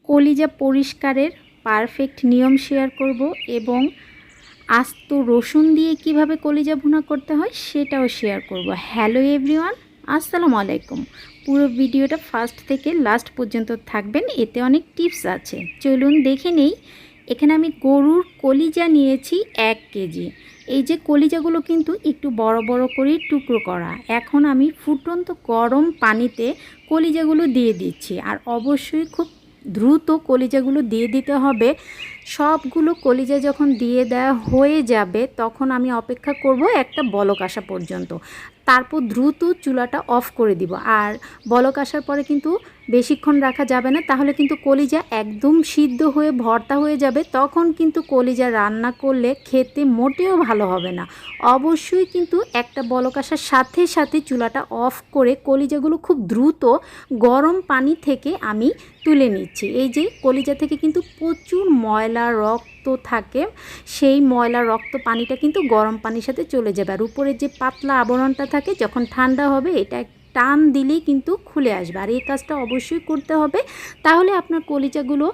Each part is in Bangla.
কলিজা পরিষ্কারের পারফেক্ট নিয়ম শেয়ার করব এবং আস্ত রসুন দিয়ে কিভাবে কলিজা ভুনা করতে হয় সেটাও শেয়ার করব। হ্যালো এভরিওয়ান, আসসালামু আলাইকুম। পুরো ভিডিওটা ফার্স্ট থেকে লাস্ট পর্যন্ত থাকবেন, এতে অনেক টিপস আছে। চলুন দেখে নেই। এখানে আমি গরুর কলিজা নিয়েছি 1 কেজি। এই যে কলিজাগুলো কিন্তু একটু বড় বড় করে টুকরো করা। এখন আমি ফুটন্ত গরম পানিতে কলিজাগুলো দিয়ে দিচ্ছি, আর অবশ্যই খুব দ্রুত কলিজাগুলো দিয়ে দিতে হবে। সবগুলো কলিজা যখন দিয়ে দেওয়া হয়ে যাবে তখন আমি অপেক্ষা করব একটা বলক আসা পর্যন্ত, তারপর দ্রুত চুলাটা অফ করে দিব। আর বলক আসার পরে কিন্তু বেশিক্ষণ রাখা যাবে না, তাহলে কিন্তু কলিজা একদম সিদ্ধ হয়ে ভর্তা হয়ে যাবে। তখন কিন্তু কলিজা রান্না করলে খেতে মোটেও ভালো হবে না। অবশ্যই কিন্তু একটা বলক আসার সাথে সাথে চুলাটা অফ করে কলিজাগুলো খুব দ্রুত গরম পানি থেকে আমি তুলে নিচ্ছি। এই যে কলিজা থেকে কিন্তু প্রচুর ময়লা রক্ত থাকে, সেই ময়লা রক্ত পানিটা কিন্তু গরম পানির সাথে চলে যাবে। আর উপরে যে পাতলা আবরণটা থাকে যখন ঠান্ডা হবে এটা টান দিলেই কিন্তু খুলে আসবে। আর এই কাজটা অবশ্যই করতে হবে, তাহলে আপনার কলিজাগুলো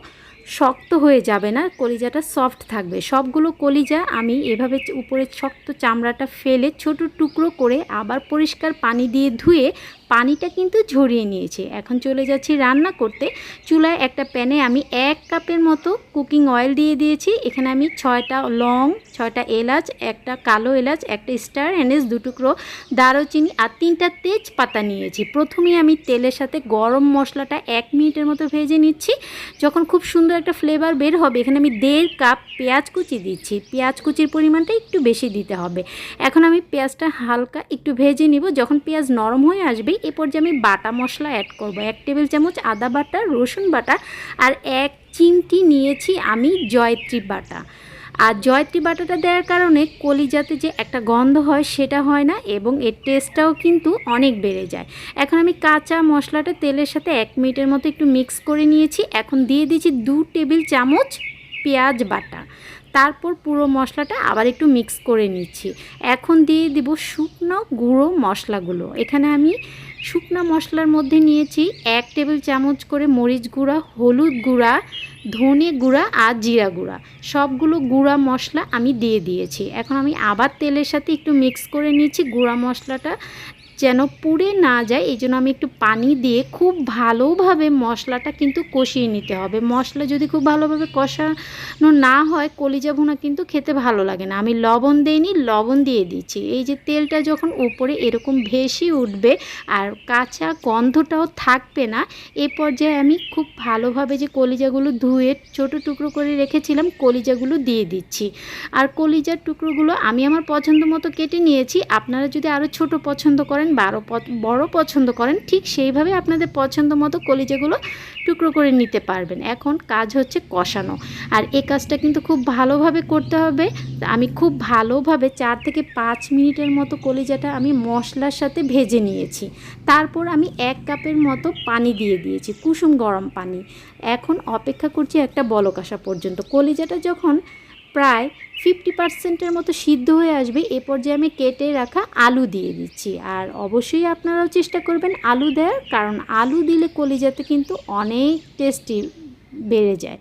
শক্ত হয়ে যাবে না, কলিজাটা সফট থাকবে। সবগুলো কলিজা আমি এভাবে উপরে শক্ত চামড়াটা ফেলে ছোট টুকরো করে আবার পরিষ্কার পানি দিয়ে ধুয়ে পানিটা কিন্তু ঝরিয়ে নিয়েছি। এখন চলে যাচ্ছি রান্না করতে। চুলায় একটা প্যানে আমি 1 কাপের মতো কুকিং অয়েল দিয়ে দিয়েছি। এখানে আমি 6টা লং, 6টা এলাচ, একটা কালো এলাচ, একটা স্টার এনিস, 2 টুকরো দারুচিনি আর 3টা তেজপাতা নিয়েছি। প্রথমেই আমি তেলের সাথে গরম মশলাটা 1 মিনিটের মতো ভেজে নিচ্ছি। যখন খুব সুন্দর একটা ফ্লেভার বের হবে এখানে আমি 1.5 কাপ পেঁয়াজ কুচি দিচ্ছি। পেঁয়াজ কুচির পরিমাণটা একটু বেশি দিতে হবে। এখন আমি পেঁয়াজটা হালকা একটু ভেজে নিব। যখন পেঁয়াজ নরম হয়ে আসবে এ পর্যায়ে আমি বাটা মশলা অ্যাড করব। 1 টেবিল চামচ আদা বাটা, রসুন বাটা আর 1 চিমটি নিয়েছি আমি জয়ত্রী বাটা। আর জয়ত্রী বাটাটা দেওয়ার কারণে কলিজাতে যে একটা গন্ধ হয় সেটা হয় না এবং এর টেস্টটাও কিন্তু অনেক বেড়ে যায়। এখন আমি কাঁচা মশলাটা তেলের সাথে 1 মিনিটের মতো একটু মিক্স করে নিয়েছি। এখন দিয়ে দিয়েছি 2 টেবিল চামচ পেঁয়াজ বাটা। তারপর পুরো মশলাটা আবার একটু মিক্স করে নিচ্ছি। এখন দিয়ে দিব শুকনো গুঁড়ো মশলাগুলো। এখানে আমি শুকনো মশলার মধ্যে নিয়েছি 1 টেবিল চামচ করে মরিচ গুঁড়া, হলুদ গুঁড়া, ধনে গুঁড়া আর জিরা গুঁড়া। সবগুলো গুঁড়া মশলা আমি দিয়ে দিয়েছি। এখন আমি আবার তেলের সাথে একটু মিক্স করে নিচ্ছি। গুঁড়া মশলাটা যেন পুড়ে না যায় এই জন্য আমি একটু পানি দিয়ে খুব ভালোভাবে মশলাটা কিন্তু কষিয়ে নিতে হবে। মশলা যদি খুব ভালোভাবে কষানো না হয় কলিজা ভুনা কিন্তু খেতে ভালো লাগে না। আমি লবণ দিইনি, লবণ দিয়ে দিচ্ছি। এই যে তেলটা যখন উপরে এরকম ভেসে উঠবে আর কাঁচা গন্ধটাও থাকবে না, এ পর্যায়ে আমি খুব ভালোভাবে যে কলিজাগুলো ধুয়ে ছোট টুকরো করে রেখেছিলাম কলিজাগুলো দিয়ে দিচ্ছি। আর কলিজার টুকরোগুলো আমি আমার পছন্দ মতো কেটে নিয়েছি। আপনারা যদি আরও ছোট পছন্দ করেন বা আরও বড় পছন্দ করেন ঠিক সেইভাবে আপনাদের পছন্দ মতো কলিজাগুলো টুকরো করে নিতে পারবেন। এখন কাজ হচ্ছে কষানো, আর এই কাজটা কিন্তু খুব ভালোভাবে করতে হবে। আমি খুব ভালোভাবে 4 থেকে 5 মিনিটের মতো কলিজাটা আমি মশলার সাথে ভেজে নিয়েছি। তারপর আমি 1 কাপের মতো পানি দিয়ে দিয়েছি, কুসুম গরম পানি। এখন অপেক্ষা করছি একটা বলক আসা পর্যন্ত। কলিজাটা যখন প্রায় 50% মতো সিদ্ধ হয়ে আসবে এ পর্যায়ে আমি কেটে রাখা আলু দিয়ে দিচ্ছি। আর অবশ্যই আপনারাও চেষ্টা করবেন আলু দেওয়ার, কারণ আলু দিলে কলিজাতে কিন্তু অনেক টেস্টি বেড়ে যায়।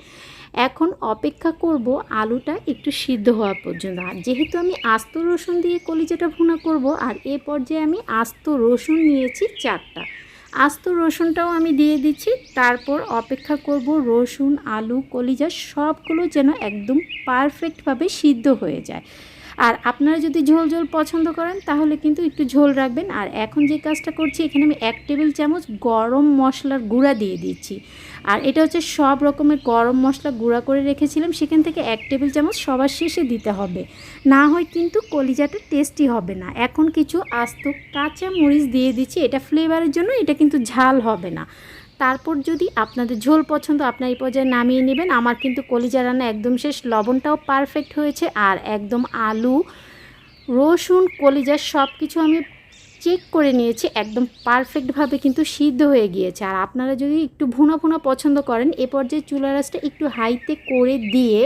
এখন অপেক্ষা করব আলুটা একটু সিদ্ধ হওয়া পর্যন্ত। আর যেহেতু আমি আস্ত রসুন দিয়ে কলিজাটা ভুনা করব, আর এ পর্যায়ে আমি আস্ত রসুন নিয়েছি 4টা। আস্ত রসুনটাও আমি দিয়ে দিচ্ছি। তারপর অপেক্ষা করব রসুন, আলু, কলিজা সবগুলো যেন একদম পারফেক্টভাবে সিদ্ধ হয়ে যায়। আর আপনারা যদি ঝোল ঝোল পছন্দ করেন তাহলে কিন্তু একটু ঝোল রাখবেন। আর এখন যে কাজটা করছি এখানে আমি 1 টেবিল চামচ গরম মশলার গুঁড়া দিয়ে দিচ্ছি। আর এটা হচ্ছে সব রকমের গরম মশলা গুঁড়া করে রেখেছিলাম, সেখান থেকে 1 টেবিল চামচ সবার শেষে দিতে হবে, না হয় কিন্তু কলিজাটা টেস্টি হবে না। এখন কিছু আস্ত কাঁচা মরিচ দিয়ে দিচ্ছি, এটা ফ্লেভারের জন্য, এটা কিন্তু ঝাল হবে না। তারপর যদি আপনাদের ঝোল পছন্দ আপনার এই পর্যায়ে নামিয়ে নেবেন। আমার কিন্তু কলিজা রান্না একদম শেষ, লবণটাও পারফেক্ট হয়েছে আর একদম আলু, রসুন, কলিজা সব কিছু আমি চেক করে নিয়েছি, একদম পারফেক্টভাবে কিন্তু সিদ্ধ হয়ে গিয়েছে। আর আপনারা যদি একটু ভুনা ভুনা পছন্দ করেন এ পর্যায়ে চুলা রাসটা একটু হাইতে করে দিয়ে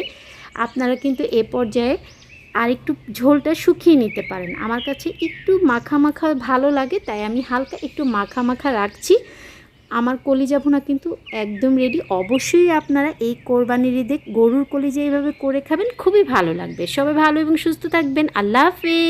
আপনারা কিন্তু এ পর্যায়ে আর একটু ঝোলটা শুকিয়ে নিতে পারেন। আমার কাছে একটু মাখা মাখা ভালো লাগে তাই আমি হালকা একটু মাখা মাখা রাখছি। আমার কলিজা ভুনা কিন্তু একদম রেডি। অবশ্যই আপনারা এই কোরবানির ঈদে গরুর কলিজা এইভাবে করে খাবেন, খুবই ভালো লাগবে। সবাই ভালো এবং সুস্থ থাকবেন। আল্লাহ হাফেজ।